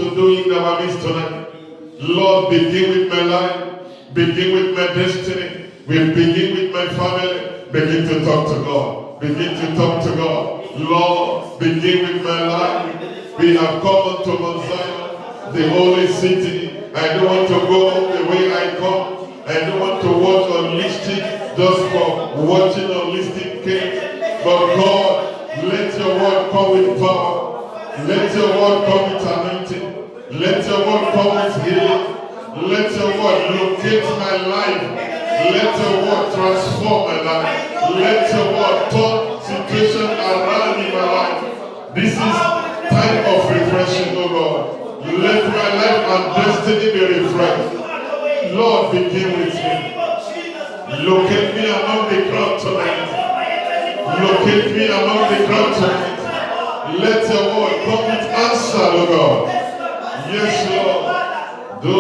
to do in our midst tonight. Lord, begin with my life, begin with my destiny, begin with my family. Begin to talk to God. Begin to talk to God. Lord, begin with my life. We have come unto Mount Zion, the holy city. I don't want to go the way I come. I don't want to watch on lipstick just for watching on lipstick cake. But God, let your word come with power. Let your word come with anointing. Let your word come with healing. Let your word locate my life. Let your word transform my life. Let your word turn situation around in my life. This is time of refreshing, oh God. Let my life and destiny be refreshed. Lord, begin with me. Locate me among the crowd tonight. Locate me among the crowd tonight. Let your word come with answer, oh God. Yes, Lord. Do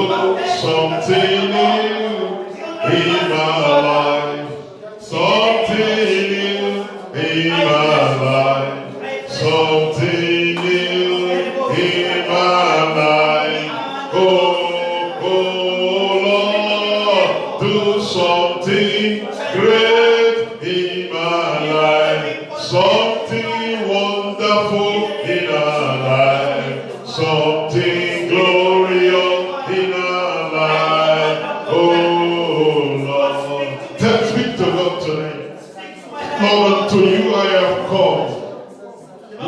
something new in my life. Something new in my life. Something new in my life. Oh, Lord, do something great in my life. Something wonderful in our life. Something glorious in our life. Oh Lord. Speak to God tonight. Lord, to you I have come.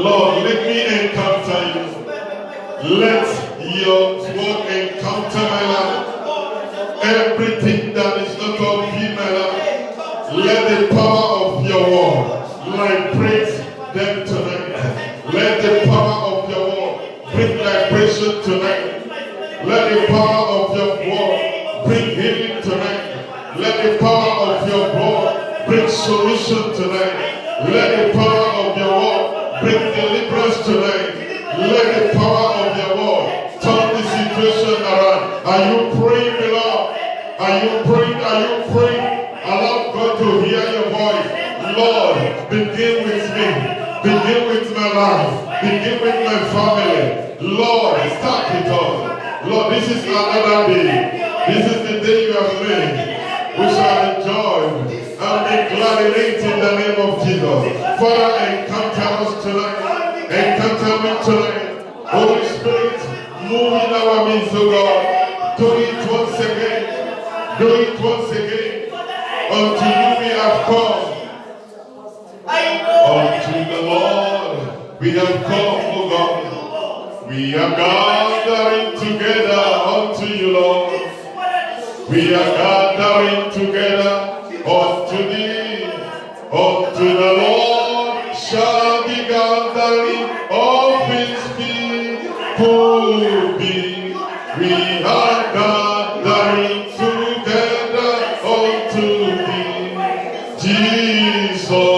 Lord, let me encounter you. Let your word encounter my life. Everything that is not of you, my life. Let the power of your word liberate them tonight. Let the power of your word bring liberation tonight. Let the power of your word bring healing tonight. Let the power of your word bring solution tonight. Let the power of your word bring deliverance tonight. Let the power of your word turn the situation around. Are you praying, beloved? Are you praying? Are you praying? Allow God to hear your voice. Lord, begin with me. Begin with my life. Begin with my family. Lord, start with us. Lord, this is another day. This is the day you have made. We shall enjoy and be glad in it in the name of Jesus. Father, encounter us tonight. Encounter me tonight. Holy Spirit, move in our midst, O God. Do it once again. Do it once again. Unto you we have come. Unto the Lord we have come, O God. We are gathering together unto you, Lord. We are gathering together unto thee. Unto the Lord shall be gathering of his people be. We are gathering together unto thee. Jesus.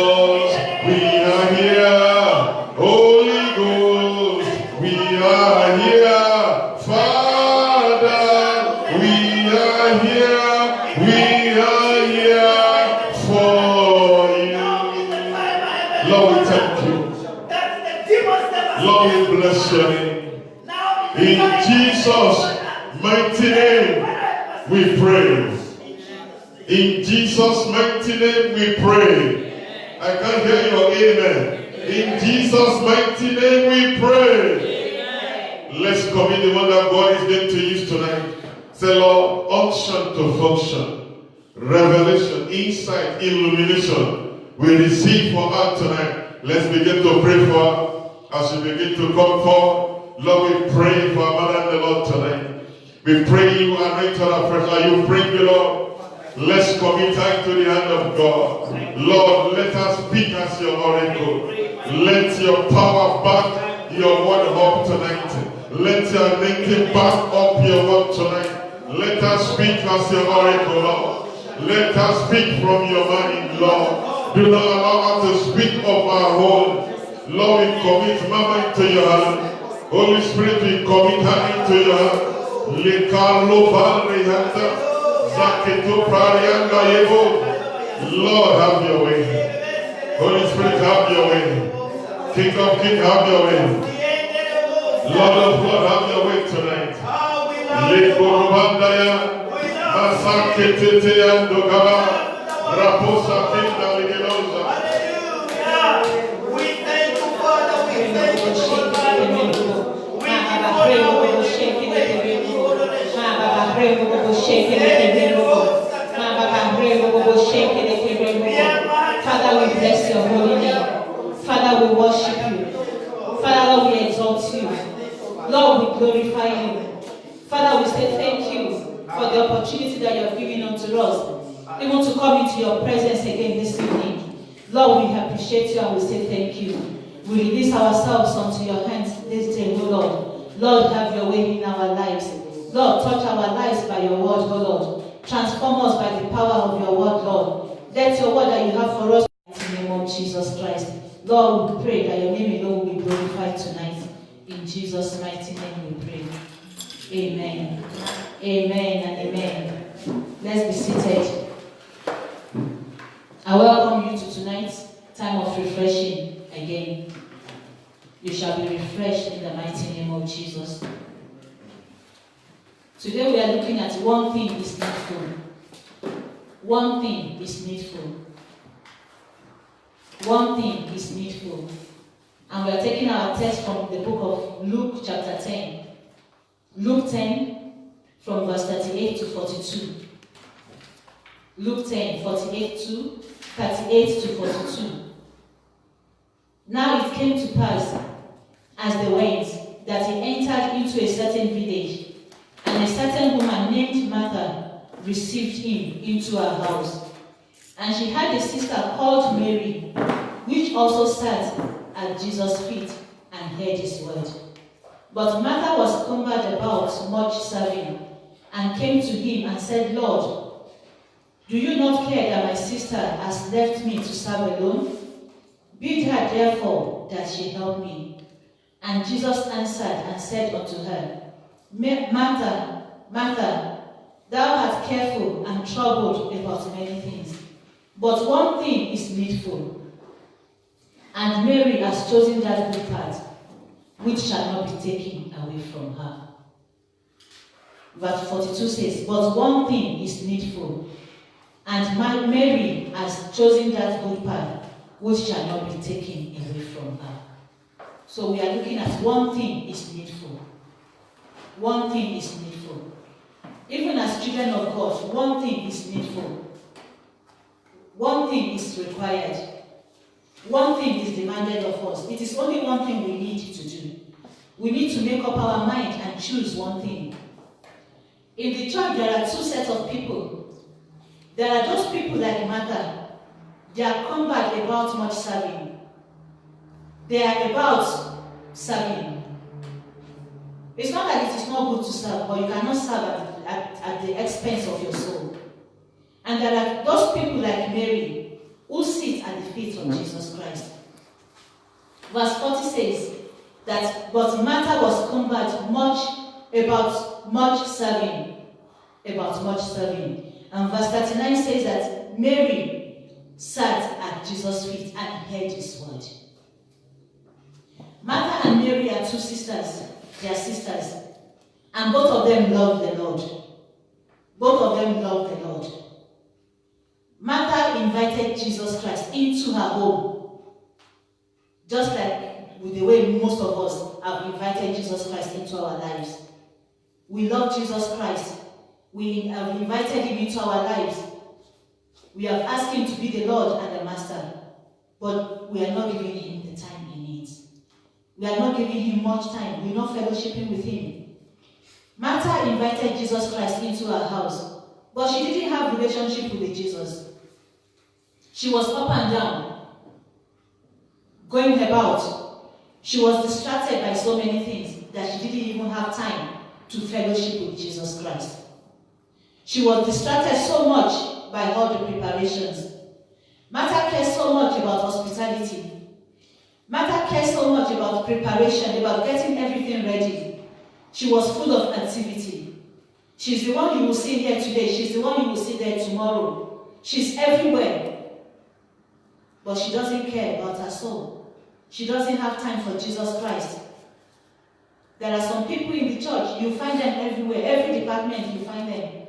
Lord, we bless your name. In Jesus' mighty name, we pray. In Jesus' mighty name, we pray. I can't hear your amen. In Jesus' mighty name, we pray. Let's commit the one that God is going to use tonight. Say, Lord, unction to function, revelation, insight, illumination, we receive for her tonight. Let's begin to pray for her. As we begin to come forward, Lord, we pray for our mother and the Lord tonight. We pray you anoint her afresh. Are you praying, the Lord? Let's commit her into the hand of God. Lord, let us speak as your oracle. Let your power back your word up tonight. Let your anointing back up your word tonight. Let us speak as your oracle, Lord. Let us speak from your mind, Lord. Do not allow us to speak of our own. Lord, we commit Mama into your hand. Holy Spirit, we commit her into your hand. Lord, have your way. Holy Spirit, have your way. King of Kings, have your way. Lord of Lords, have your way tonight. Shataya, Masakete Andogaba, Raposa Kinda Ligelosa. Hallelujah. We thank you, Father. We thank you, Lord God. We Father, we bless your holy name. Father, we worship you. Father, Lord, we exalt you. Lord, we glorify you. Father, we say thank you for the opportunity that you have given unto us, even to come into your presence again this evening. Lord, we appreciate you and we say thank you. We release ourselves unto your hands this day, O Lord. Lord, have your way in our lives. Lord, touch our lives by your word, O Lord. Transform us by the power of your word, Lord. Let your word that you have for us in the name of Jesus Christ. Lord, we pray that your name alone will be glorified tonight. In Jesus' mighty name we pray. Amen. Amen and amen. Let's be seated. I welcome you to tonight's time of refreshing again. You shall be refreshed in the mighty name of Jesus. Today we are looking at one thing is needful. One thing is needful. One thing is needful. And we are taking our text from the book of Luke chapter 10. Luke 10 from verse 38 to 42. Luke 10, 38 to 42. Now it came to pass, as they went, that he entered into a certain village, and a certain woman named Martha received him into her house. And she had a sister called Mary, which also sat at Jesus' feet and heard his word. But Martha was cumbered about much serving, and came to him and said, Lord, do you not care that my sister has left me to serve alone? Bid her therefore that she help me. And Jesus answered and said unto her, Martha, Martha, thou art careful and troubled about many things, but one thing is needful. And Mary has chosen that good part, which shall not be taken away from her. Verse 42 says, but one thing is needful, and Mary has chosen that good part, which shall not be taken away from her. So we are looking at one thing is needful. One thing is needful. Even as children of God, one thing is needful. One thing is required. One thing is demanded of us. It is only one thing we need to do. We need to make up our mind and choose one thing. In the church, there are two sets of people. There are those people like Martha. They are cumbered about much serving. They are about serving. It's not that it is not good to serve, but you cannot serve at the expense of your soul. And there are those people like Mary who sit at the feet of Jesus Christ. Verse 40 says that, but Martha was cumbered about much serving. About much serving. And verse 39 says that Mary sat at Jesus' feet and heard his word. Martha and Mary are two sisters. They are sisters. And both of them love the Lord. Both of them love the Lord. Martha invited Jesus Christ into her home. Just like with the way most of us have invited Jesus Christ into our lives. We love Jesus Christ. We have invited him into our lives. We have asked him to be the Lord and the Master. But we are not giving him the time he needs. We are not giving him much time. We are not fellowshipping with him. Martha invited Jesus Christ into her house, but she didn't have a relationship with Jesus. She was up and down, going about. She was distracted by so many things that she didn't even have time to fellowship with Jesus Christ. She was distracted so much by all the preparations. Martha cares so much about hospitality. Martha cares so much about preparation, about getting everything ready. She was full of activity. She's the one you will see here today. She's the one you will see there tomorrow. She's everywhere. But she doesn't care about her soul. She doesn't have time for Jesus Christ. There are some people in the church, you find them everywhere. Every department, you find them.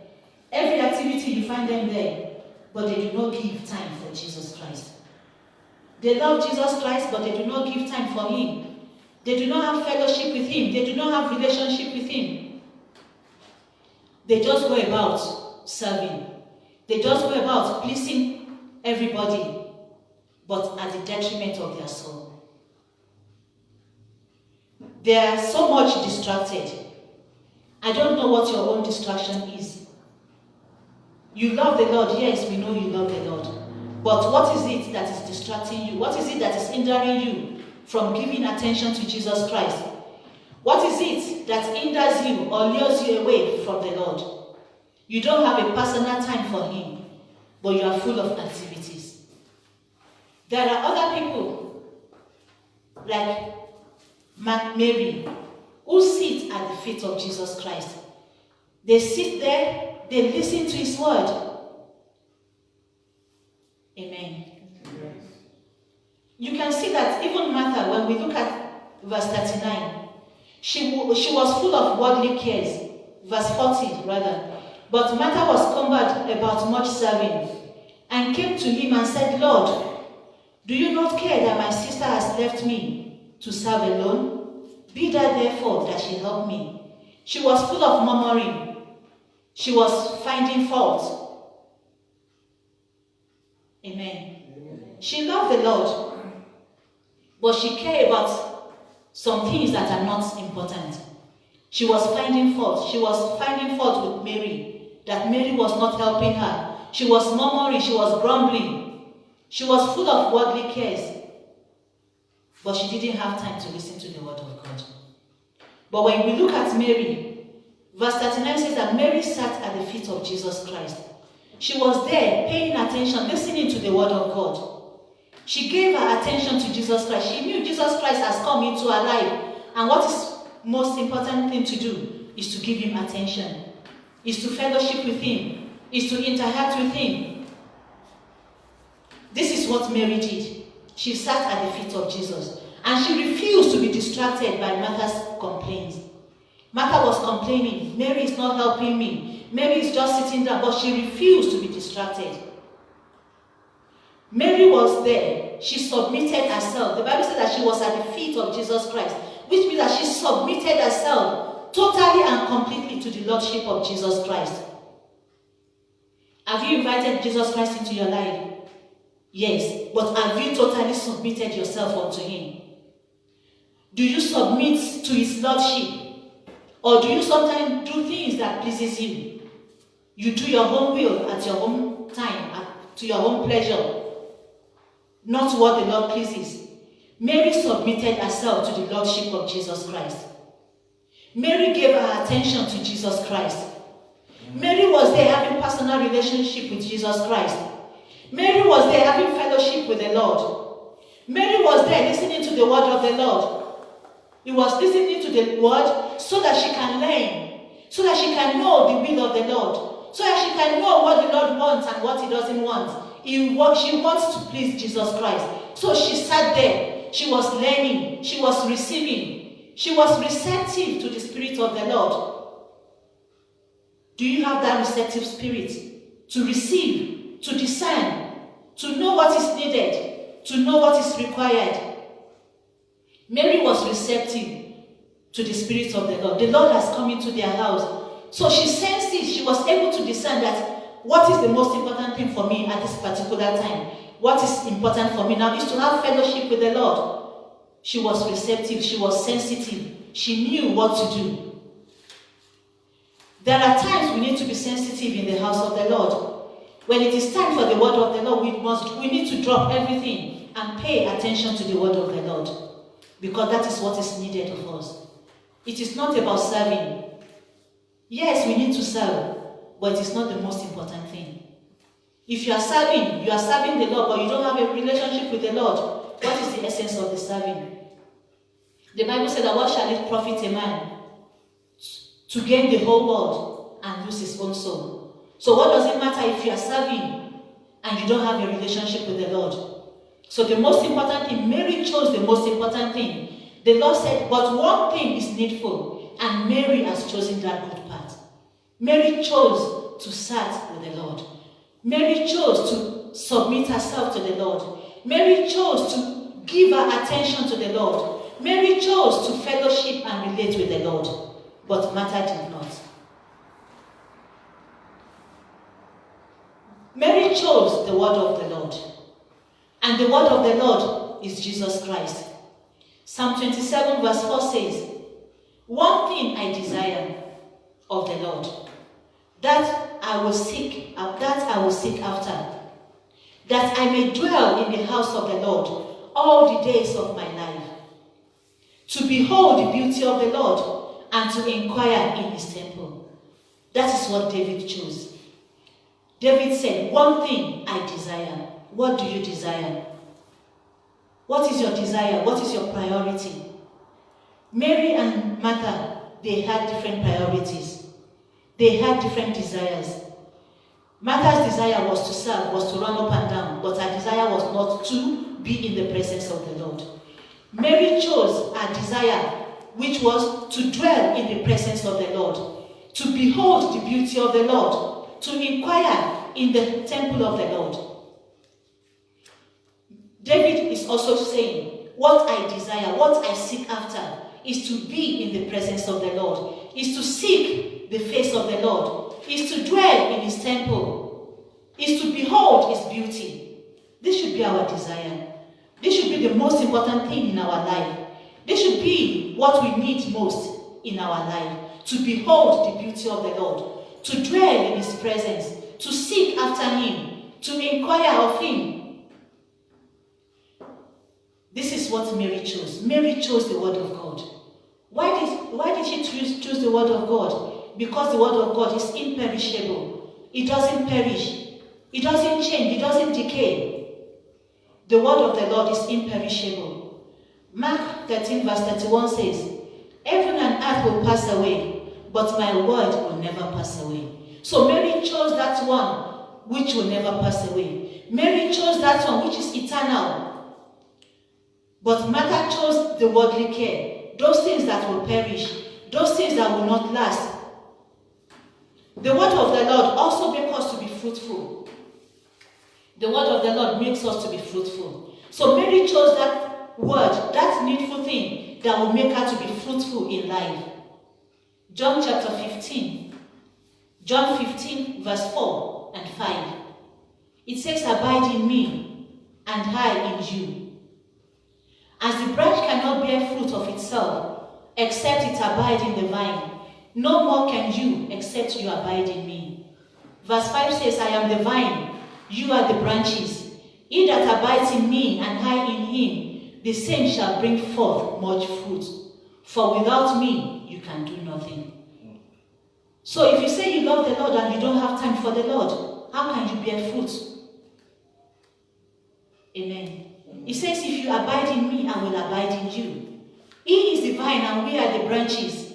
Every activity, you find them there. But they do not give time for Jesus Christ. They love Jesus Christ, but they do not give time for him. They do not have fellowship with him. They do not have relationship with him. They just go about serving. They just go about pleasing everybody, but at the detriment of their soul. They are so much distracted. I don't know what your own distraction is. You love the Lord. Yes, we know you love the Lord. But what is it that is distracting you? What is it that is hindering you from giving attention to Jesus Christ? What is it that hinders you or lures you away from the Lord? You don't have a personal time for him, but you are full of activities. There are other people, like Mary, who sit at the feet of Jesus Christ. They sit there, they listen to his word. Amen. Yes. You can see that even Martha, when we look at verse 39, she was full of worldly cares. Verse 40, rather. But Martha was cumbered about much serving, and came to him and said, Lord, do you not care that my sister has left me to serve alone? Be thou therefore that she help me. She was full of murmuring. She was finding fault. Amen. She loved the Lord, but she cared about some things that are not important. She was finding fault. She was finding fault with Mary, that Mary was not helping her. She was murmuring. She was grumbling. She was full of worldly cares, but she didn't have time to listen to the word of God. But when we look at Mary, verse 39 says that Mary sat at the feet of Jesus Christ. She was there, paying attention, listening to the word of God. She gave her attention to Jesus Christ. She knew Jesus Christ has come into her life. And what is most important thing to do is to give him attention, is to fellowship with him, is to interact with him. This is what Mary did. She sat at the feet of Jesus. And she refused to be distracted by Martha's complaints. Martha was complaining, Mary is not helping me. Mary is just sitting there, but she refused to be distracted. Mary was there. She submitted herself. The Bible says that she was at the feet of Jesus Christ, which means that she submitted herself totally and completely to the Lordship of Jesus Christ. Have you invited Jesus Christ into your life? Yes, but have you totally submitted yourself unto him? Do you submit to his Lordship? Or do you sometimes do things that pleases you? You do your own will at your own time, to your own pleasure, not what the Lord pleases. Mary submitted herself to the Lordship of Jesus Christ. Mary gave her attention to Jesus Christ. Mary was there having personal relationship with Jesus Christ. Mary was there having fellowship with the Lord. Mary was there listening to the word of the Lord. He was listening to the word so that she can learn, so that she can know the will of the Lord, so that she can know what the Lord wants and what he doesn't want. She wants to please Jesus Christ. So she sat there. She was learning. She was receiving. She was receptive to the Spirit of the Lord. Do you have that receptive spirit to receive, to discern, to know what is needed, to know what is required? Mary was receptive to the Spirit of the Lord. The Lord has come into their house. So she sensed it. She was able to discern that what is the most important thing for me at this particular time? What is important for me now is to have fellowship with the Lord. She was receptive. She was sensitive. She knew what to do. There are times we need to be sensitive in the house of the Lord. When it is time for the word of the Lord, we need to drop everything and pay attention to the word of the Lord. Because that is what is needed of us. It is not about serving. Yes, we need to serve, but it is not the most important thing. If you are serving the Lord, but you don't have a relationship with the Lord, what is the essence of the serving? The Bible said that what shall it profit a man to gain the whole world and lose his own soul? So what does it matter if you are serving and you don't have a relationship with the Lord? So the most important thing, Mary chose the most important thing. The Lord said, but one thing is needful, and Mary has chosen that good path. Mary chose to start with the Lord. Mary chose to submit herself to the Lord. Mary chose to give her attention to the Lord. Mary chose to fellowship and relate with the Lord. But Martha did not. Mary chose the word of the Lord. And the word of the Lord is Jesus Christ. Psalm 27 verse 4 says, "One thing I desire of the Lord, that I will seek after, that I may dwell in the house of the Lord all the days of my life, to behold the beauty of the Lord and to inquire in his temple." That is what David chose. David said, "One thing I desire." What do you desire? What is your desire? What is your priority? Mary and Martha, they had different priorities. They had different desires. Martha's desire was to serve, was to run up and down, but her desire was not to be in the presence of the Lord. Mary chose her desire, which was to dwell in the presence of the Lord, to behold the beauty of the Lord, to inquire in the temple of the Lord. David is also saying, what I desire, what I seek after, is to be in the presence of the Lord, is to seek the face of the Lord, is to dwell in his temple, is to behold his beauty. This should be our desire. This should be the most important thing in our life. This should be what we need most in our life, to behold the beauty of the Lord, to dwell in his presence, to seek after him, to inquire of him. This is what Mary chose. Mary chose the word of God. Why did she choose the word of God? Because the word of God is imperishable. It doesn't perish. It doesn't change. It doesn't decay. The word of the Lord is imperishable. Mark 13 verse 31 says, "Heaven and earth will pass away, but my word will never pass away." So Mary chose that one which will never pass away. Mary chose that one which is eternal. But Martha chose the worldly care, those things that will perish, those things that will not last. The word of the Lord also makes us to be fruitful. The word of the Lord makes us to be fruitful. So Mary chose that word, that needful thing that will make her to be fruitful in life. John chapter 15. John 15 verse 4 and 5. It says, "Abide in me, and I in you. As the branch cannot bear fruit of itself, except it abide in the vine, no more can you, except you abide in me." Verse 5 says, "I am the vine, you are the branches. He that abides in me, and I in him, the same shall bring forth much fruit. For without me, you can do nothing." So if you say you love the Lord and you don't have time for the Lord, how can you bear fruit? Amen. It says, "If you abide in me, I will abide in you." He is the vine and we are the branches.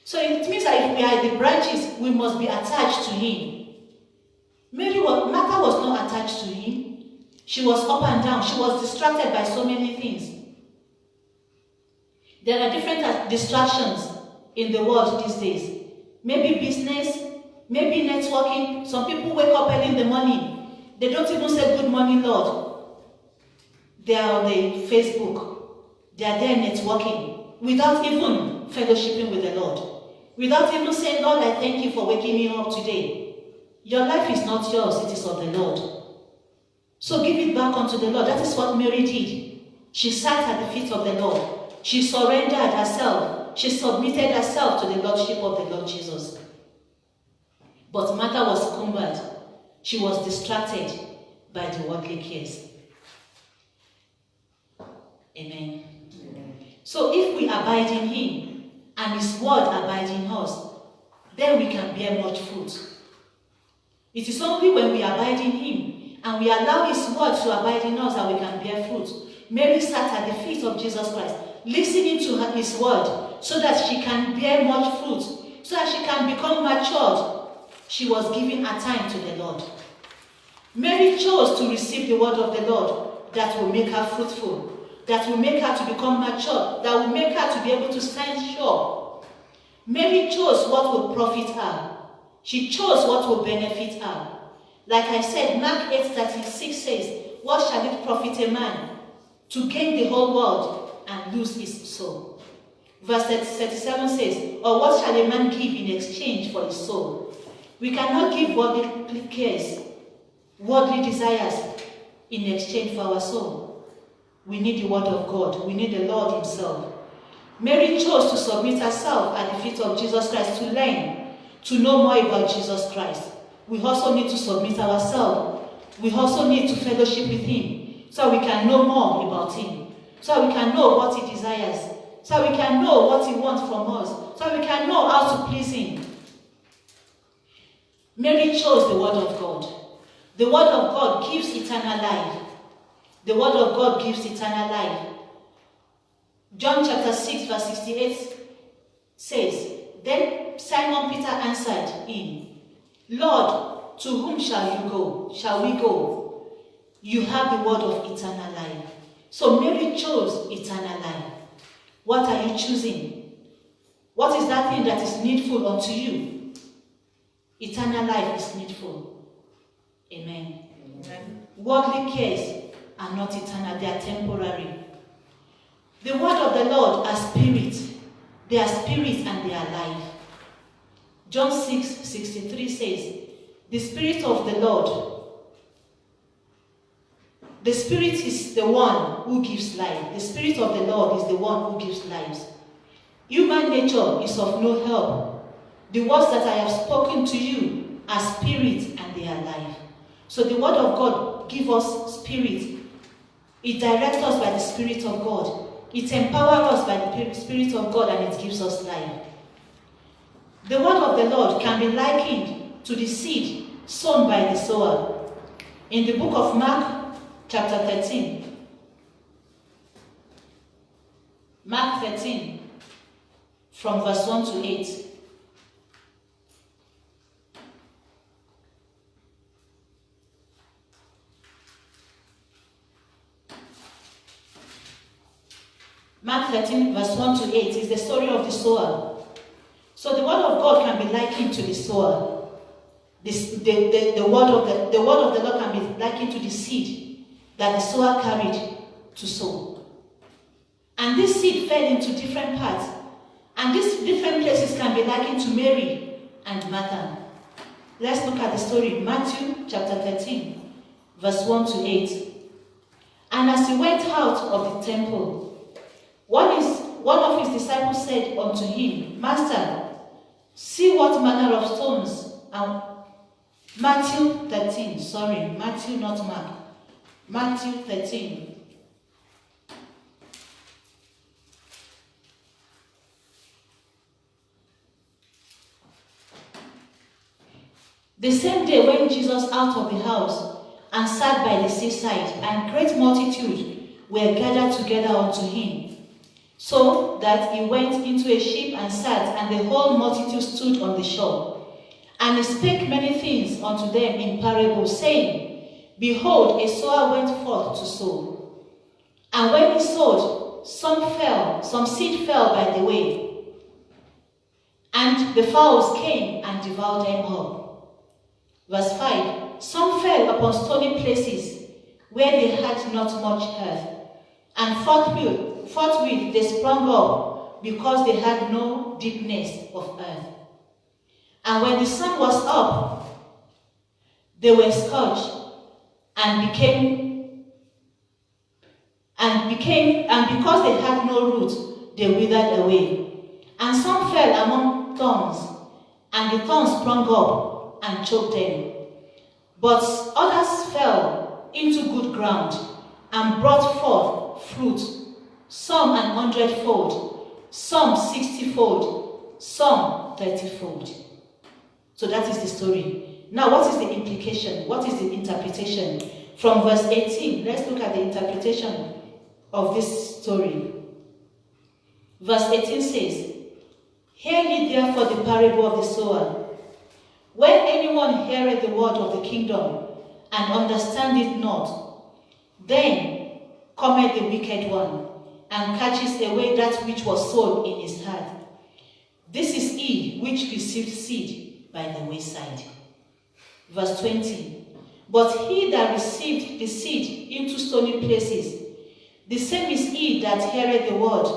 So it means that if we are the branches, we must be attached to him. Martha was not attached to him. She was up and down. She was distracted by so many things. There are different distractions in the world these days. Maybe business, maybe networking. Some people wake up early in the morning. They don't even say, "Good morning, Lord." They are on the Facebook. They are there networking without even fellowshipping with the Lord. Without even saying, "Lord, I thank you for waking me up today." Your life is not yours, it is of the Lord. So give it back unto the Lord. That is what Mary did. She sat at the feet of the Lord. She surrendered herself. She submitted herself to the Lordship of the Lord Jesus. But Martha was cumbered. She was distracted by the worldly cares. Amen. So if we abide in him and his word abide in us, then we can bear much fruit. It is only when we abide in him and we allow his word to abide in us that we can bear fruit. Mary sat at the feet of Jesus Christ, listening to his word so that she can bear much fruit, so that she can become matured. She was giving her time to the Lord. Mary chose to receive the word of the Lord that will make her fruitful, that will make her to become mature, that will make her to be able to stand sure. Mary chose what will profit her. She chose what will benefit her. Like I said, Mark 8:36 says, what shall it profit a man to gain the whole world and lose his soul? Verse 37 says, or what shall a man give in exchange for his soul? We cannot give worldly cares, worldly desires in exchange for our soul. We need the word of God. We need the Lord himself. Mary chose to submit herself at the feet of Jesus Christ to learn, to know more about Jesus Christ. We also need to submit ourselves. We also need to fellowship with him so we can know more about him, so we can know what he desires, so we can know what he wants from us, so we can know how to please him. Mary chose the word of God. The word of God gives eternal life. The word of God gives eternal life. John chapter 6 verse 68 says, then Simon Peter answered him, Lord, to whom shall you go? Shall we go? You have the word of eternal life. So Mary chose eternal life. What are you choosing? What is that thing that is needful unto you? Eternal life is needful. Amen. Amen. Worldly cares are not eternal, they are temporary. The word of the Lord are spirit. They are spirit and they are life. John 6:63 says, the Spirit of the Lord, the Spirit is the one who gives life. The Spirit of the Lord is the one who gives lives. Human nature is of no help. The words that I have spoken to you are spirit and they are life. So the word of God gives us spirit. It directs us by the Spirit of God. It empowers us by the Spirit of God and it gives us life. The word of the Lord can be likened to the seed sown by the sower. In the book of Mark, chapter 13. Mark 13, from verse 1 to 8. Mark 13, verse 1 to 8 is the story of the sower. So the word of God can be likened to the sower. The word of the Lord can be likened to the seed that the sower carried to sow. And this seed fell into different parts. And these different places can be likened to Mary and Martha. Let's look at the story. Matthew chapter 13, verse 1 to 8. And as he went out of the temple, one of his disciples said unto him, Master, see what manner of stones. Matthew 13, sorry, Matthew not Mark. Matthew 13. The same day went Jesus out of the house and sat by the seaside, and great multitude were gathered together unto him, so that he went into a ship and sat, and the whole multitude stood on the shore. And he spake many things unto them in parables, saying, Behold, a sower went forth to sow. And when he sowed, some seed fell by the way, and the fowls came and devoured them up. Verse 5, some fell upon stony places, where they had not much earth, and forthwith they sprung up, because they had no deepness of earth. And when the sun was up, they were scorched, and because they had no root, they withered away. And some fell among thorns, and the thorns sprung up and choked them. But others fell into good ground, and brought forth fruit, some 100-fold, some 60-fold, some 30-fold. So that is the story. Now, what is the implication? What is the interpretation? From verse 18, let's look at the interpretation of this story. Verse 18 says, Hear ye therefore the parable of the sower. When anyone heareth the word of the kingdom, and understand it not, then cometh the wicked one, and catches away that which was sown in his heart. This is he which received seed by the wayside. Verse 20. But he that received the seed into stony places, the same is he that heareth the word,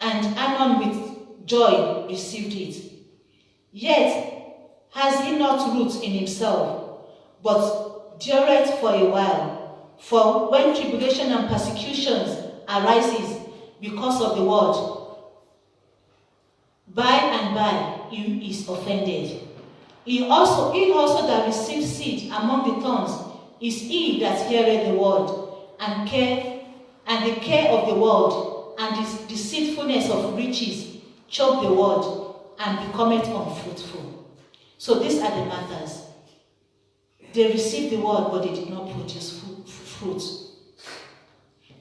and anon with joy received it. Yet has he not root in himself, but dureth for a while. For when tribulation and persecutions arises because of the word, by and by he is offended. He also that receives seed among the thorns is he that heareth the word, and the care of the world and the deceitfulness of riches choke the word and becometh unfruitful. So these are the matters. They received the word, but they did not produce fruit.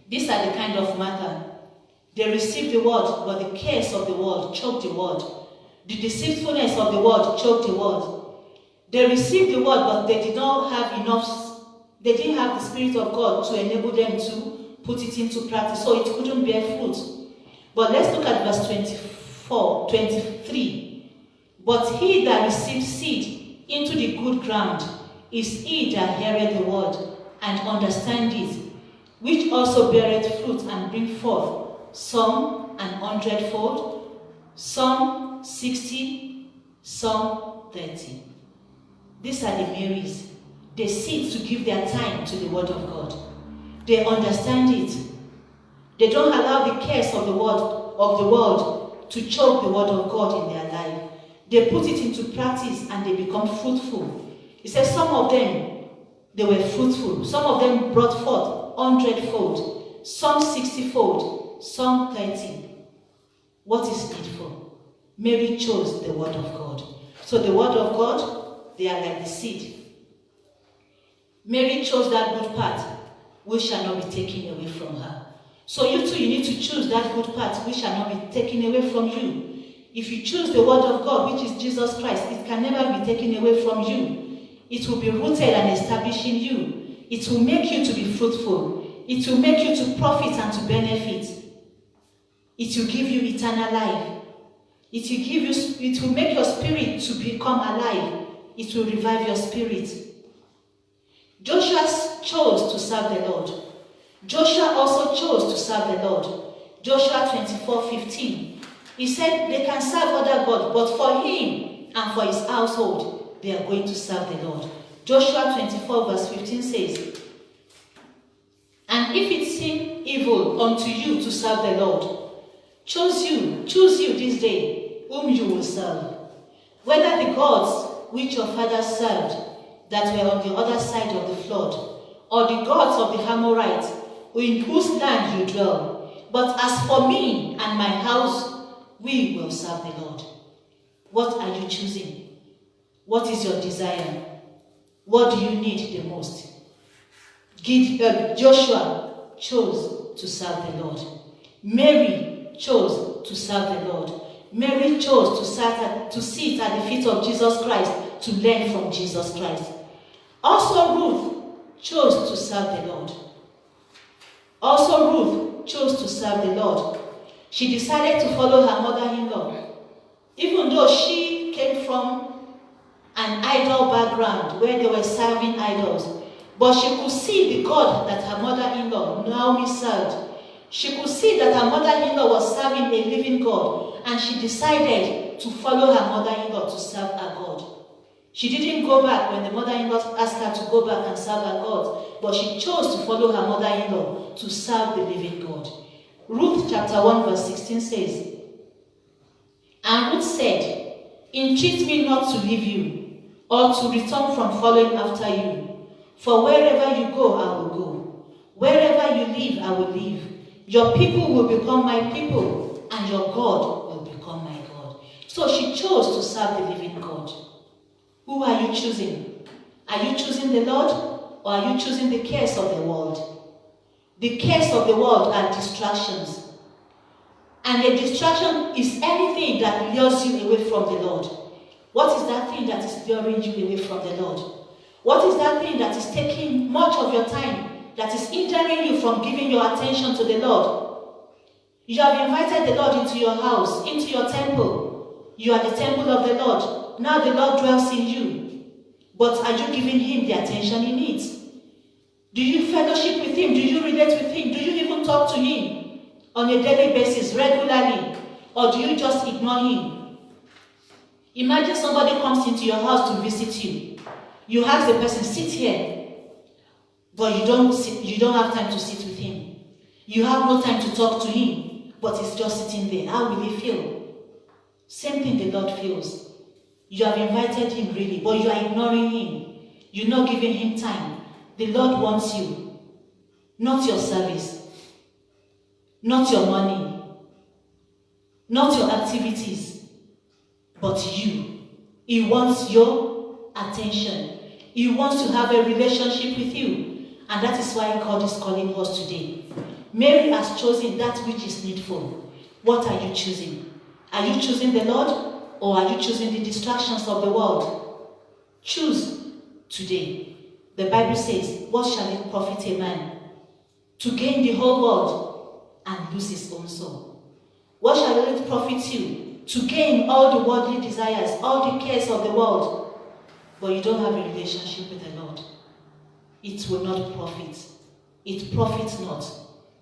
These are the kind of matter. They received the word, but the cares of the world choked the word. The deceitfulness of the world choked the word. They received the word, but they did not have enough. They didn't have the Spirit of God to enable them to put it into practice, so it couldn't bear fruit. But let's look at verse 23. But he that receives seed into the good ground is he that heareth the word and understand it, which also beareth fruit and bring forth some 100-fold, some 60, some 30. These are the Marys. They sit to give their time to the word of God. They understand it. They don't allow the cares of the world to choke the word of God in their life. They put it into practice and they become fruitful. It says some of them, they were fruitful. Some of them brought forth 100-fold, some 60-fold, some 30. What is needful? Mary chose the word of God. So the word of God, they are like the seed. Mary chose that good part, which shall not be taken away from her. So you too, you need to choose that good part, which shall not be taken away from you. If you choose the word of God, which is Jesus Christ, it can never be taken away from you. It will be rooted and established in you. It will make you to be fruitful. It will make you to profit and to benefit. It will give you eternal life. It will make your spirit to become alive. It will revive your spirit. Joshua chose to serve the Lord. Joshua also chose to serve the Lord. Joshua 24:15. He said they can serve other gods, but for him and for his household, they are going to serve the Lord. Joshua 24:15 says, and if it seem evil unto you to serve the Lord, choose you this day whom you will serve, whether the gods which your fathers served that were on the other side of the flood, or the gods of the Amorites, in whose land you dwell. But as for me and my house, we will serve the Lord. What are you choosing? What is your desire? What do you need the most? Joshua chose to serve the Lord. Mary chose to serve the Lord. Mary chose to sit at the feet of Jesus Christ to learn from Jesus Christ. Also Ruth chose to serve the Lord. She decided to follow her mother-in-law. Even though she came from an idol background where they were serving idols, but she could see the God that her mother-in-law, Naomi, served. She could see that her mother-in-law was serving a living God, and she decided to follow her mother-in-law to serve her God. She didn't go back when the mother-in-law asked her to go back and serve her God, but she chose to follow her mother-in-law to serve the living God. Ruth chapter 1 verse 16 says, and Ruth said, entreat me not to leave you, or to return from following after you. For wherever you go, I will go. Wherever you live, I will live. Your people will become my people, and your God will become my God. So she chose to serve the living God. Who are you choosing? Are you choosing the Lord, or are you choosing the cares of the world? The cares of the world are distractions. And a distraction is anything that lures you away from the Lord. What is that thing that is luring you away from the Lord? What is that thing that is taking much of your time, that is hindering you from giving your attention to the Lord? You have invited the Lord into your house, into your temple. You are the temple of the Lord. now the Lord dwells in you. But are you giving him the attention he needs? Do you fellowship with him? Do you relate with him? Do you even talk to him on a daily basis, regularly? Or do you just ignore him? Imagine somebody comes into your house to visit you. You ask the person, sit here. But you don't have time to sit with him. You have no time to talk to him, but he's just sitting there. How will he feel? Same thing the Lord feels. You have invited him really, but you are ignoring him. You're not giving him time. The Lord wants you, not your service, not your money, not your activities, but you. He wants your attention. He wants to have a relationship with you. And that is why God is calling us today. Mary has chosen that which is needful. What are you choosing? Are you choosing the Lord, or are you choosing the distractions of the world? Choose today. The Bible says, what shall it profit a man to gain the whole world and lose his own soul? What shall it profit you to gain all the worldly desires, all the cares of the world, but you don't have a relationship with the Lord? It will not profit. It profits not.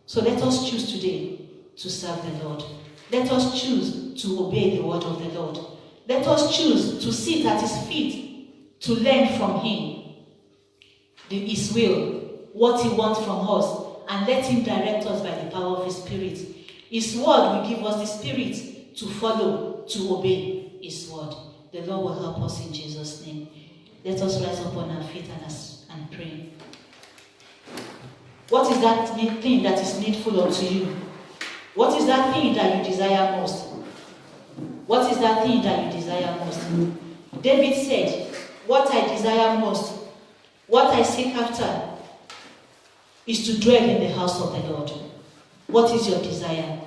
So let us choose today to serve the Lord. Let us choose to obey the word of the Lord. Let us choose to sit at his feet, to learn from him his will, what he wants from us, and let him direct us by the power of his Spirit. His word will give us the Spirit to follow, to obey his word. The Lord will help us in Jesus' name. Let us rise up on our feet and pray. What is that thing that is needful unto you? What is that thing that you desire most? What is that thing that you desire most? David said, what I desire most, what I seek after, is to dwell in the house of the Lord. What is your desire?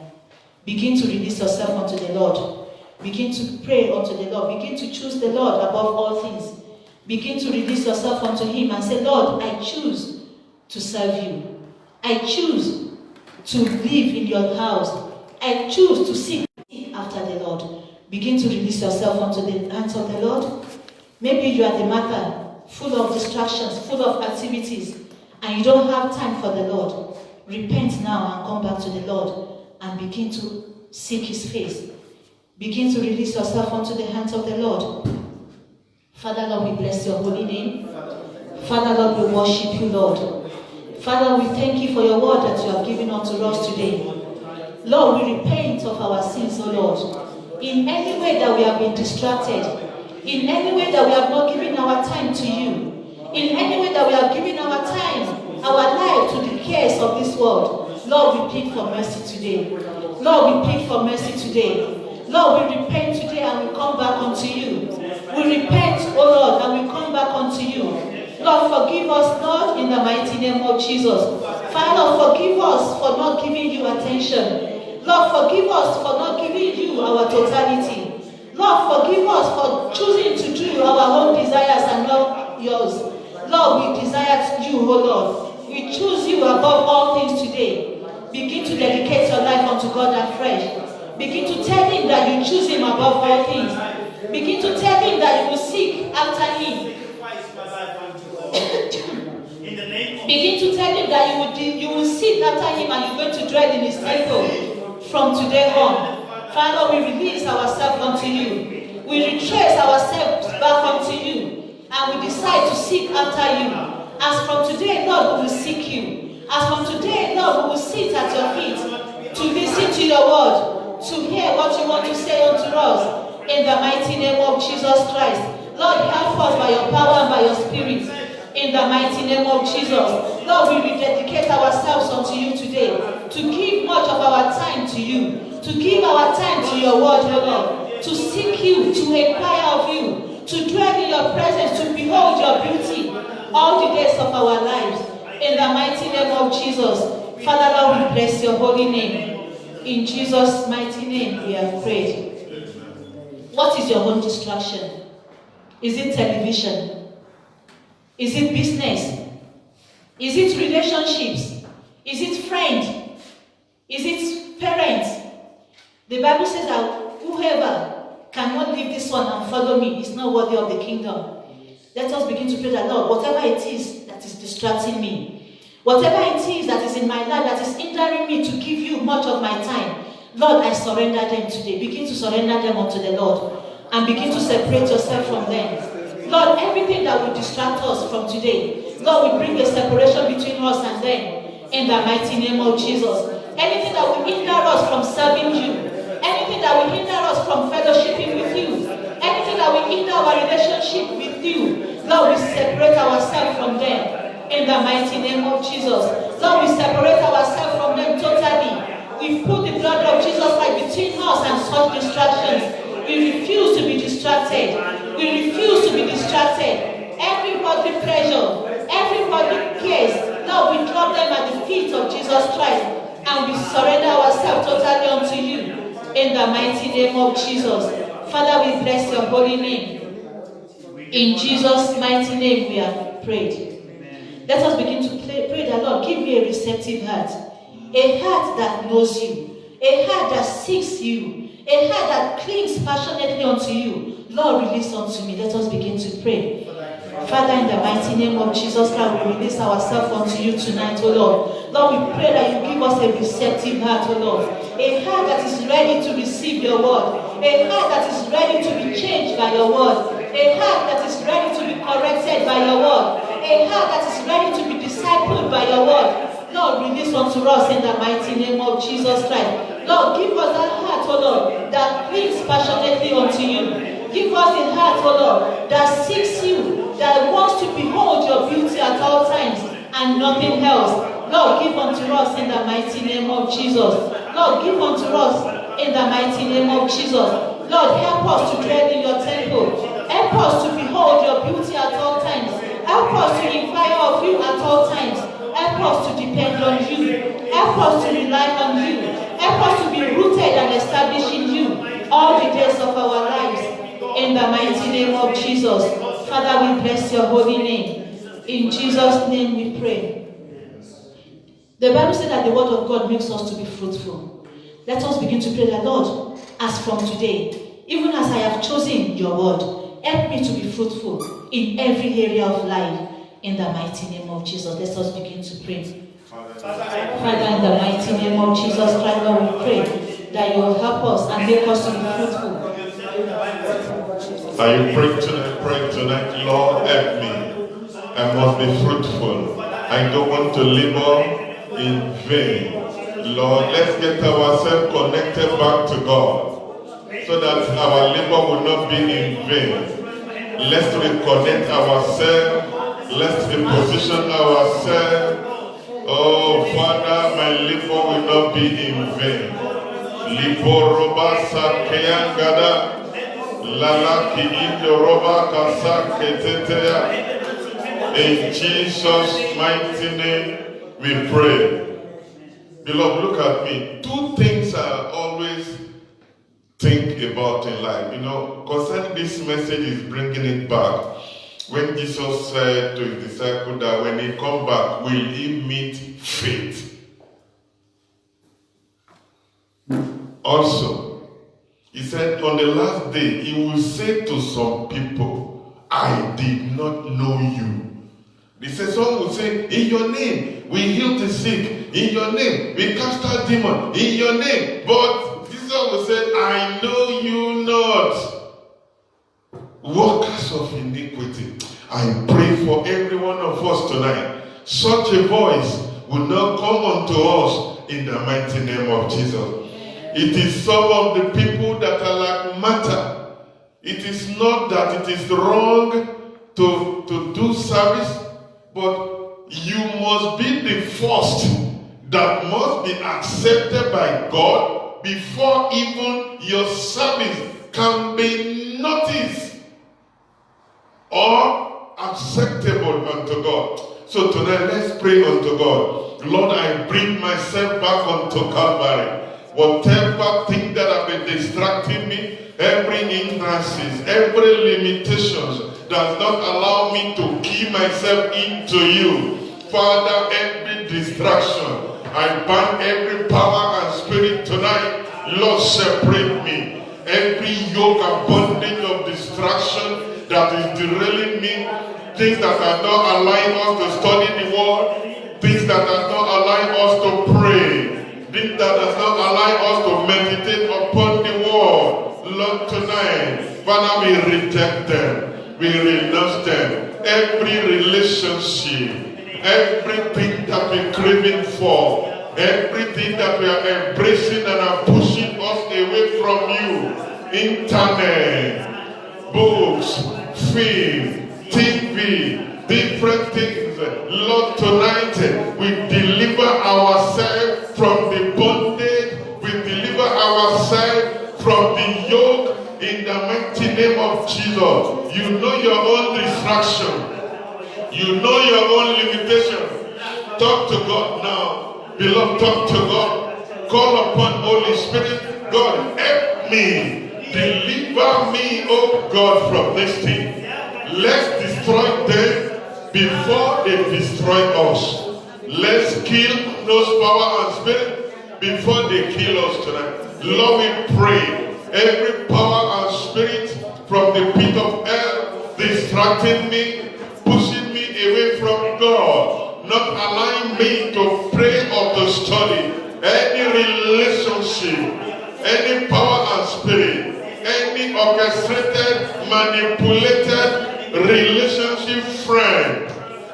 Begin to release yourself unto the Lord. Begin to pray unto the Lord. Begin to choose the Lord above all things. Begin to release yourself unto him and say, Lord, I choose to serve you. I choose to live in your house. I choose to seek after the Lord. Begin to release yourself unto the hands of the Lord. Maybe you are the mother, full of distractions, full of activities, and you don't have time for the Lord. Repent now and come back to the Lord and begin to seek his face. Begin to release yourself unto the hands of the Lord. Father, Lord, we bless your holy name. Father, Lord, we worship you, Lord. Father, we thank you for your word that you have given unto us today. Lord, we repent of our sins, O Lord. In any way that we have been distracted, in any way that we have not given our time to you, in any way that we have given our time, our life to the cares of this world, Lord, we plead for mercy today. Lord, we plead for mercy today. Lord, we repent today and we come back unto you. We repent, O Lord, and we come back unto you. Lord, forgive us, Lord, in the mighty name of Jesus. Father, forgive us for not giving you attention. Lord, forgive us for not giving you our totality. Lord, forgive us for choosing to do our own desires and not yours. Lord, we desire you, O Lord. We choose you above all things today. Begin to dedicate your life unto God afresh. Begin to tell him that you choose him above all things. Begin to tell him that you will seek after him. Begin to tell him that you will seek after him and you're going to dwell in his temple from today on. Father, we release ourselves unto you. We retrace ourselves back unto you. And we decide to seek after you. As from today, Lord, we will seek you. As from today, Lord, we will sit at your feet to listen to your word, to hear what you want to say unto us. In the mighty name of Jesus Christ. Lord, help us by your power and by your spirit. In the mighty name of Jesus. Lord, we rededicate ourselves unto you today. To give much of our time to you. To give our time to your word, O Lord. To seek you, to inquire of you. To dwell in your presence, to behold your beauty. All the days of our lives. In the mighty name of Jesus. Father, Lord, we bless your holy name. In Jesus' mighty name we have prayed. What is your own distraction? Is it television? Is it business? Is it relationships? Is it friends? Is it parents? The Bible says that whoever cannot leave this one and follow me. It's not worthy of the kingdom. Let us begin to pray that, Lord, whatever it is that is distracting me, whatever it is that is in my life that is hindering me to give you much of my time, Lord, I surrender them today. Begin to surrender them unto the Lord and begin to separate yourself from them. Lord, everything that will distract us from today, Lord, we bring a separation between us and them in the mighty name of Jesus. Anything that will hinder us from serving you, anything that will hinder us from fellowshipping with you, anything that will hinder our relationship with you, Lord, we separate ourselves from them in the mighty name of Jesus. Lord, we separate ourselves from them totally. We put the blood of Jesus Christ between us and such distractions. We refuse to be distracted. We refuse to be distracted. Every worldly pleasure, every worldly case, Lord, we drop them at the feet of Jesus Christ and we surrender ourselves totally unto you in the mighty name of Jesus. Father, we bless your holy name. In Jesus' mighty name we have prayed. Let us begin to pray that, Lord, give me a receptive heart. A heart that knows you. A heart that seeks you. A heart that clings passionately unto you. Lord, release unto me. Let us begin to pray. Father, in the mighty name of Jesus Christ, we release ourselves unto you tonight, O Lord. Lord, we pray that you give us a receptive heart, O Lord. A heart that is ready to receive your word. A heart that is ready to be changed by your word. A heart that is ready to be corrected by your word. A heart that is ready to be discipled by your word. Lord, release unto us in the mighty name of Jesus Christ. Lord, give us that heart, O Lord, that clings passionately unto you. Give us a heart, O Lord, that seeks you, that wants to behold your beauty at all times and nothing else. Lord, give unto us in the mighty name of Jesus. Lord, give unto us in the mighty name of Jesus. Lord, help us to dwell in your temple. Help us to behold your beauty at all times. Help us to inquire of you at all times. Help us to depend on you. Help us to rely on you. Help us to be rooted and established in you all the days of our lives. In the mighty name of Jesus. Father, we bless your holy name. In Jesus' name we pray. The Bible says that the word of God makes us to be fruitful. Let us begin to pray that, Lord, as from today, even as I have chosen your word, help me to be fruitful in every area of life. In the mighty name of Jesus, let us begin to pray. Father, in the mighty name of Jesus Christ, Lord, we pray that you will help us and make us to be fruitful. Are you praying tonight, Lord, help me. I must be fruitful. I don't want to labor in vain. Lord, let's get ourselves connected back to God so that our labor will not be in vain. Let's reconnect ourselves. Let's reposition ourselves. Oh, Father, my labor will not be in vain. Liboroba sakeyangada. In Jesus' mighty name we pray. Beloved, look at me. Two things I always think about in life. You know, concerning this message is bringing it back. When Jesus said to his disciples that when he come back, will he meet faith? Also, he said on the last day, he will say to some people, I did not know you. He said, some will say, in your name, we heal the sick. In your name, we cast out demons. In your name. But Jesus will say, I know you not. Workers of iniquity. I pray for every one of us tonight. Such a voice will not come unto us in the mighty name of Jesus. It is some of the people that are like Martha. It is not that it is wrong to do service, but you must be the first that must be accepted by God before even your service can be noticed or acceptable unto God. So tonight, let's pray unto God. Lord, I bring myself back unto Calvary. Whatever thing that have been distracting me, every hindrances, every limitations does not allow me to key myself into you. Father, every distraction, I ban every power and spirit tonight. Lord, separate me. every yoke and bondage of distraction that is derailing me, things that are not allowing us to study the word, things that are not allowing us to pray, things that are not allowing us to meditate upon the word. Lord, tonight, Father, we reject them, we renounce them. Every relationship, everything that we're craving for, everything that we are embracing and are pushing us away from you, internet, books, film, TV, different things. Lord, tonight we deliver ourselves from the bondage, we deliver ourselves from the yoke in the mighty name of Jesus. You know your own distraction, you know your own limitation. Talk to God now. Beloved, talk to God. Call upon Holy Spirit. God, help me. Deliver me, oh God, from this thing. Let's destroy them before they destroy us. Let's kill those power and spirit before they kill us tonight. Lord, we pray. Every power and spirit from the pit of hell distracting me, pushing me away from God, not allowing me to pray or to study. Any relationship, any power and spirit, any orchestrated, manipulated relationship friend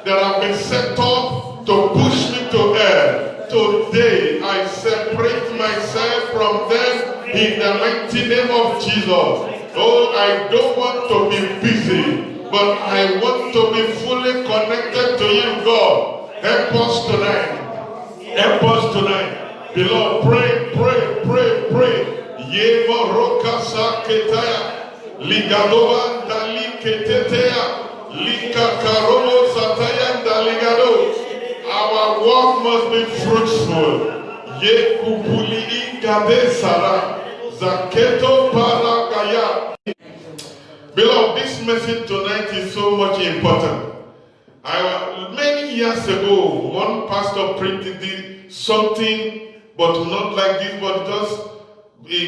that have been set up to push me to hell, today I separate myself from them in the mighty name of Jesus. Oh, I don't want to be busy, but I want to be fully connected to you, God. Help us tonight. Help us tonight. Beloved, pray, pray, pray, pray. Yeva roka sa ketaya, ligadova dali ketetea, lika karomo sataya daligado. Our work must be fruitful. Ye kupuli ingade sara, zaketo paragaya. Beloved, this message tonight is so much important. Many years ago, one pastor printed something, but not like this, but just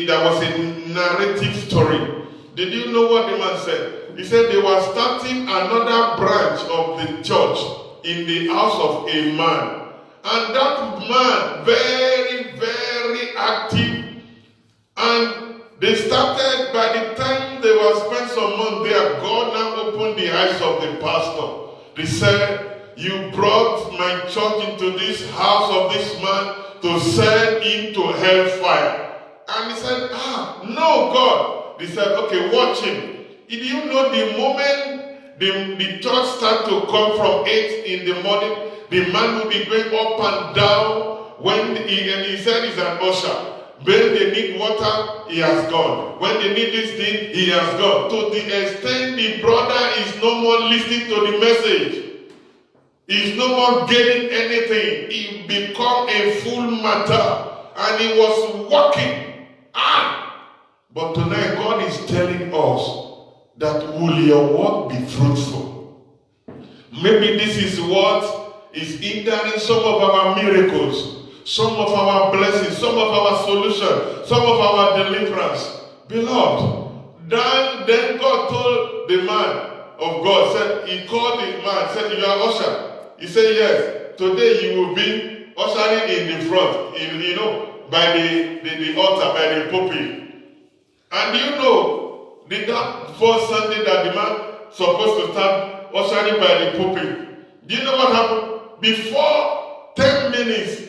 there was a narrative story. Did you know what the man said? He said they were starting another branch of the church in the house of a man. And that man, very, very active. And they started, by the time they were spent some months there, God now opened the eyes of the pastor. They said, you brought my church into this house of this man to send him to hellfire. And he said, no, God. They said, okay, watch him. Did you know the moment the church started to come from 8 in the morning, the man will be going up and down. When he said he's an usher. When they need water, he has gone. When they need this thing, he has gone. To the extent the brother is no more listening to the message. He's no more getting anything. He become a full matter. And he was walking. But tonight God is telling us that will your work be fruitful? Maybe this is what is hindering some of our miracles, some of our blessings, some of our solutions, some of our deliverance. Beloved, then God told the man of God, said, he called the man, said, you are usher. He said, yes, today you will be ushering in the front, by the altar, by the pulpit. And you know, that first Sunday that the man supposed to start ushering by the pulpit, do you know what happened? Before 10 minutes,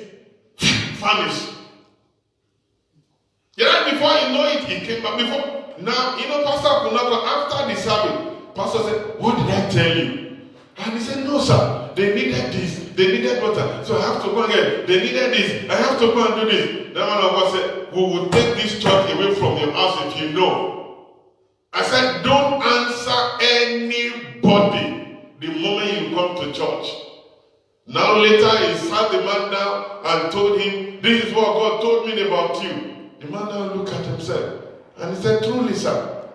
vanished. Before you know it, he came back. Now, Pastor Kunako, after the service, Pastor said, what did I tell you? And he said, no, sir. They needed this. They needed water. So I have to go again. They needed this. I have to go and do this. The man of God said, we will take this church away from your house if you know. I said, don't answer anybody the moment you come to church. Now later he sat the man down and told him, this is what God told me about you. The man now looked at himself and he said, truly, sir,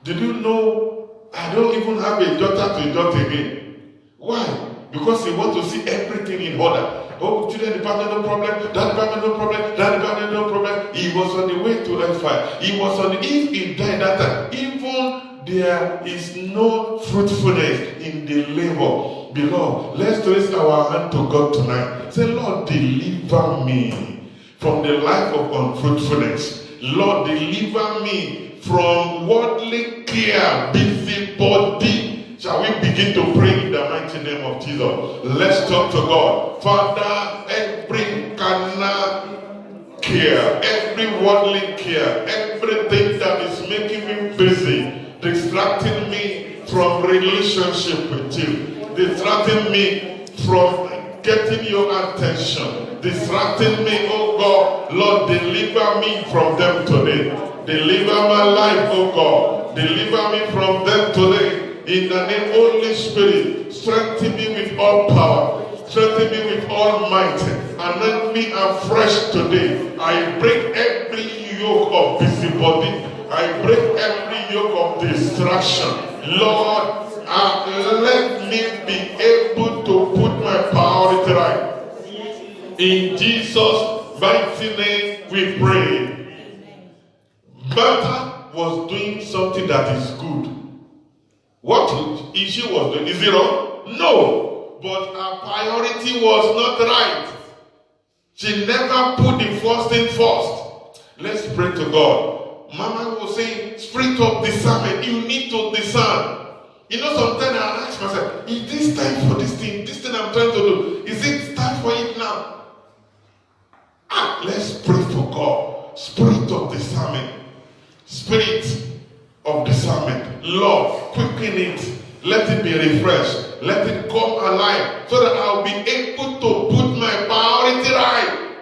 did you know I don't even have a daughter to adopt again? Why? Because he wants to see everything in order. Oh, children department, no problem. That department, no problem. That department, no problem. He was on the way to hellfire. He was on the, if he died that time, even there is no fruitfulness in the labor. Beloved, let's raise our hand to God tonight. Say, Lord, deliver me from the life of unfruitfulness. Lord, deliver me from worldly care, busybody. Shall we begin to pray in the mighty name of Jesus? Let's talk to God. Father, every carnal care, every worldly care, everything that is making me busy, distracting me from relationship with you, distracting me from getting your attention, distracting me, oh God, Lord, deliver me from them today. Deliver my life, oh God. Deliver me from them today. In the name, Holy Spirit, strengthen me with all power. Strengthen me with all might. Anoint me afresh today. I break every yoke of busybody. I break every yoke of distraction. Lord, let me be able to put my priority right. In Jesus' mighty name we pray. Martha was doing something that is good. What she was doing? Is it wrong? No. But her priority was not right. She never put the first thing first. Let's pray to God. Mama was saying, spirit of discernment, you need to discern. You know, sometimes I ask myself, is this time for this thing I'm trying to do? Is it time for it now? Let's pray for God. Spirit of discernment. Spirit of discernment. Lord, quicken it. Let it be refreshed. Let it come alive so that I'll be able to put my priority right.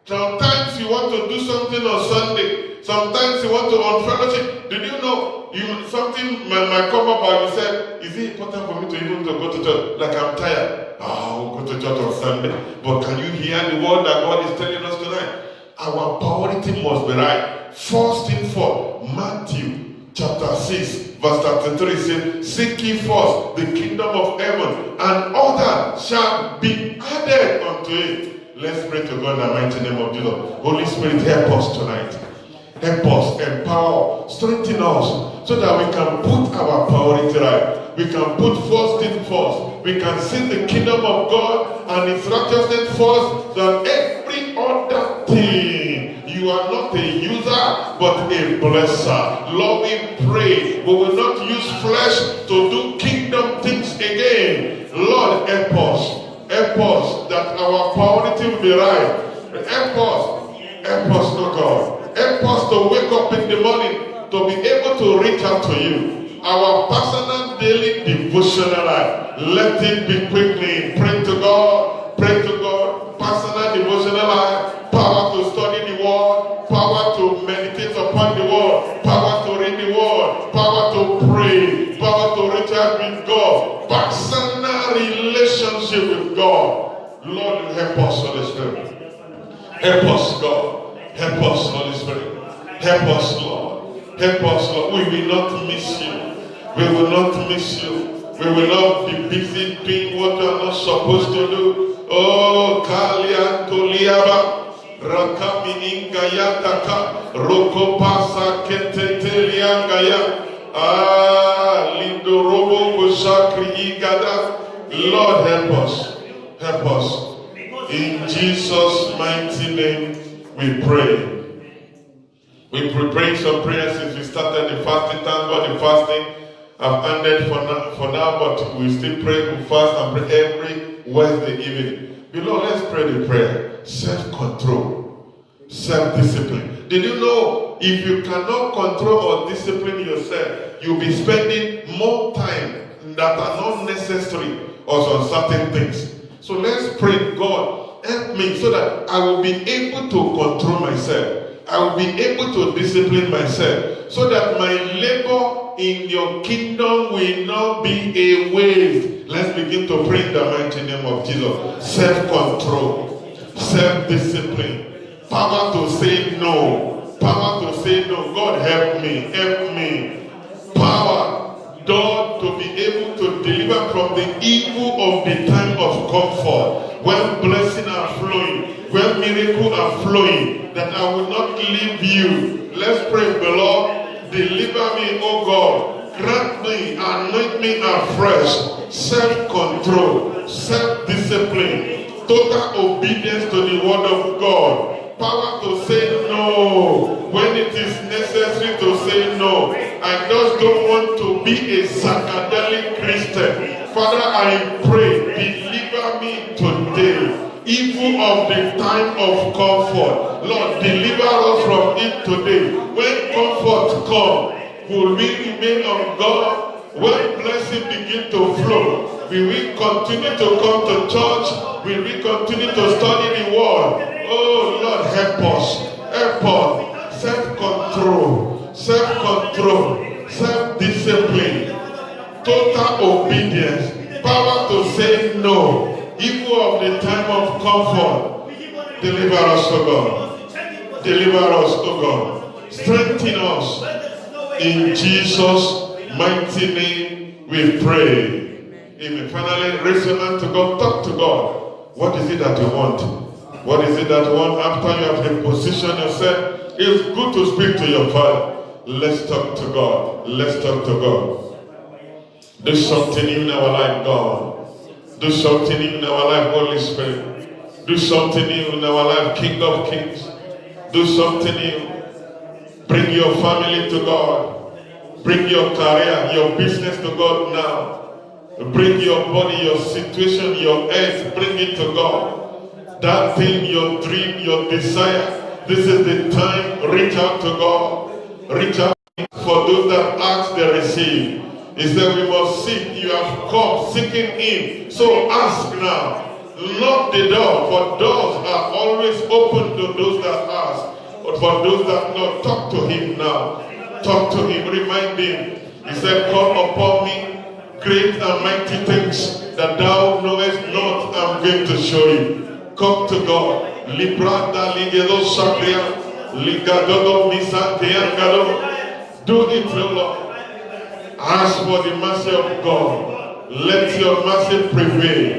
Sometimes you want to do something on Sunday. Sometimes you want to on fellowship. Did you know something might come up and you said, is it important for me to even to go to church? Like I'm tired. I'll go to church on Sunday. But can you hear the word that God is telling us tonight? Our priority must be right. First thing for Matthew chapter 6 verse 33 says, seek ye first the kingdom of heaven, and other shall be added unto it. Let's pray to God in the mighty name of Jesus. Holy Spirit, help us tonight. Help us, empower, strengthen us so that we can put our priority right. We can put first thing first. We can seek the kingdom of God and its righteousness first than every other thing. You are not a user, but a blesser. Lord, we pray we will not use flesh to do kingdom things again. Lord, help us. Help us that our priority will be right. Help us, oh God. Help us to wake up in the morning to be able to reach out to you. Our personal daily devotional life, let it be quickly. Pray to God. Pray to God. Personal devotional life. Power to study the word, power to meditate upon the word, power to read the word, power to pray, power to reach out with God, personal relationship with God. Lord, help us, Holy Spirit. Help us, God. Help us, Holy Spirit. Help us, Lord. Help us, Lord. We will not miss you. We will not miss you. We will not be busy doing what we are not supposed to do. Oh, Kalia Toliaba. Rakami ingayataka roko pasa keteteliangaya lindorobo kusakri igada. Lord, help us in Jesus' mighty name we pray. We praying some prayers since we started the fasting. Thank God the fasting have ended for now, but we still pray, we fast and pray every Wednesday evening. Beloved, let's pray the prayer. Self-control, self-discipline. Did you know if you cannot control or discipline yourself, you'll be spending more time that are not necessary on certain things? So let's pray, God, help me so that I will be able to control myself. I will be able to discipline myself so that my labor in your kingdom will not be a waste. Let's begin to pray in the mighty name of Jesus. Self-control, self-discipline, power to say no, power to say no. God, help me, help me. Power, God, to be able to deliver from the evil of the time of comfort, when blessings are flowing, when miracles are flowing, that I will not leave you. Let's pray, the Lord, deliver me, O God. Grant me, anoint me afresh, self-control, self-discipline, total obedience to the word of God. Power to say no when it is necessary to say no. I just don't want to be a psychedelic Christian. Father, I pray, deliver me today, evil of the time of comfort. Lord, deliver us from it today. When comfort comes, will we remain on God? When blessing begin to flow, will we continue to come to church? Will we continue to study the word? Oh Lord, help us. Help us. Self-control, self-control, self-discipline, total obedience, power to say no, evil of the time of comfort. Deliver us, O God. Deliver us, O God. Strengthen us. In Jesus' mighty name we pray. Amen. Finally, raise your hand to God. Talk to God. What is it that you want? What is it that you want after you have repositioned yourself? It's good to speak to your Father. Let's talk to God. Let's talk to God. Do something in our life, God. Do something in our life, Holy Spirit. Do something in our life, King of Kings. Do something new. Bring your family to God. Bring your career, your business to God now. Bring your body, your situation, your health, bring it to God. That thing, your dream, your desire, this is the time. Reach out to God. Reach out. For those that ask, they receive. He said we must seek. You have come seeking Him. So ask now. Knock the door, for doors are always open to those that ask. But for those that not, talk to Him now. Talk to Him, remind Him. He said, come upon me, great and mighty things that thou knowest not, I'm going to show you. Come to God. Libranda ligedo sakria, ligadodo misanteangado. Do it, Lord. Ask for the mercy of God. Let your mercy prevail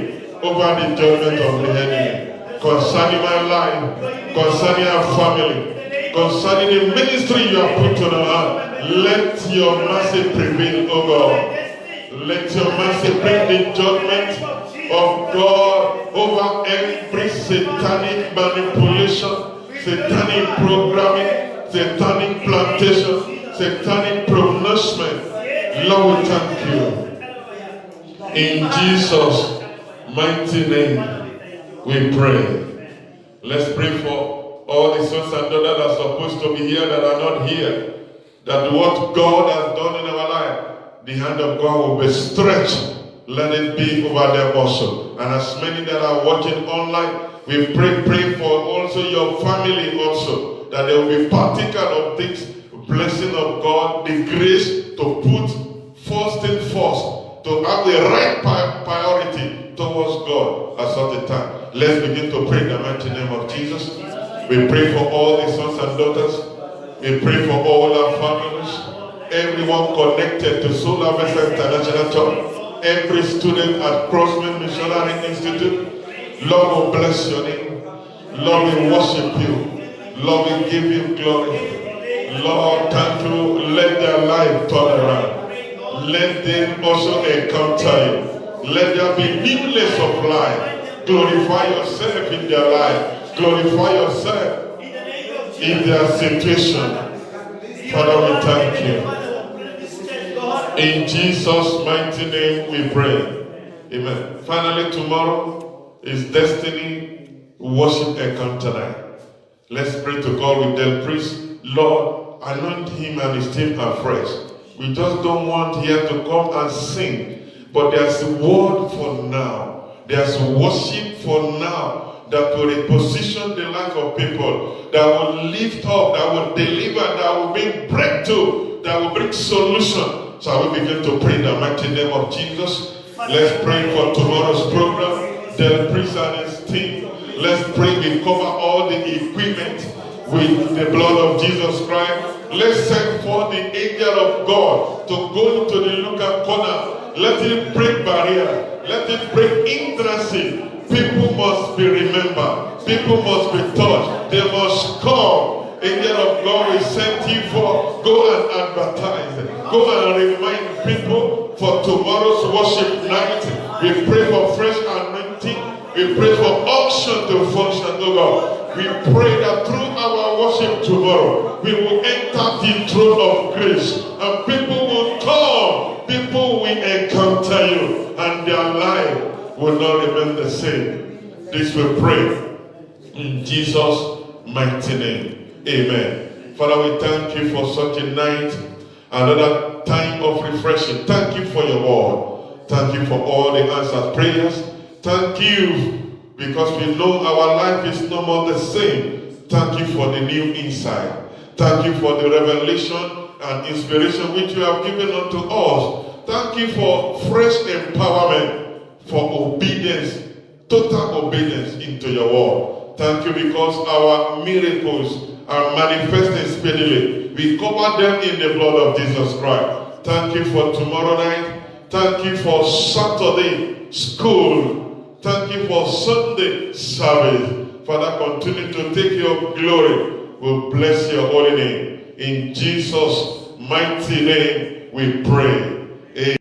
over the judgment of the enemy. Concerning my life, concerning our family, concerning the ministry you have put on our heart, let your mercy prevail, O God. Let your mercy bring the judgment of God over every satanic manipulation, satanic programming, satanic plantation, satanic pronouncement. Lord, we thank you. In Jesus' mighty name, we pray. Let's pray for all the sons and daughters that are supposed to be here that are not here. That what God has done in our life, the hand of God will be stretched. Let it be over them also. And as many that are watching online, we pray for also your family also, that they will be partaker of this blessing of God, the grace to put first thing first, to have the right priority towards God at such a time. Let's begin to pray in the mighty name of Jesus. We pray for all the sons and daughters. We pray for all our families, everyone connected to Soul Harvest International Church. Every student at Crossman Missionary Institute, Lord, we bless your name. Lord, we worship you. Lord, we give you glory. Lord, thank you. Let their life turn around. Let them also encounter you. Let there be newness of life. Glorify yourself in their life. Glorify yourself in their situation. Father, we thank you. In Jesus' mighty name we pray. Amen. Finally, tomorrow is Destiny Worship Encounter night. Let's pray to God with Del Priest. Lord, anoint him and his team afresh. We just don't want here to come and sing, but there's a word for now. There's worship for now that will reposition the life of people, that will lift up, that will deliver, that will bring breakthrough, that will bring solution. So we begin to pray in the mighty name of Jesus. Let's pray for tomorrow's program. Del Priest and his team. Let's pray we cover all the equipment with the blood of Jesus Christ. Let's send for the angel of God to go into the lookout corner. Let it break barrier. Let it break hindrances. People must be remembered. People must be touched. They must come. Angel of God will send you for. Go and advertise. Go and remind people for tomorrow's worship night. We pray for fresh anointing. We pray for unction to function, oh God. We pray that through our worship tomorrow, we will enter the throne of grace. And people will come. People will encounter you. And their life will not remain the same. This we pray in Jesus' mighty name. Amen. Father, we thank you for such a night, another time of refreshing. Thank you for your word. Thank you for all the answered prayers. Thank you because we know our life is no more the same. Thank you for the new insight. Thank you for the revelation and inspiration which you have given unto us. Thank you for fresh empowerment, for obedience, total obedience into your word. Thank you because our miracles are manifesting speedily. We cover them in the blood of Jesus Christ. Thank you for tomorrow night. Thank you for Saturday school. Thank you for Sunday service. Father, continue to take your glory. We'll bless your holy name. In Jesus' mighty name we pray.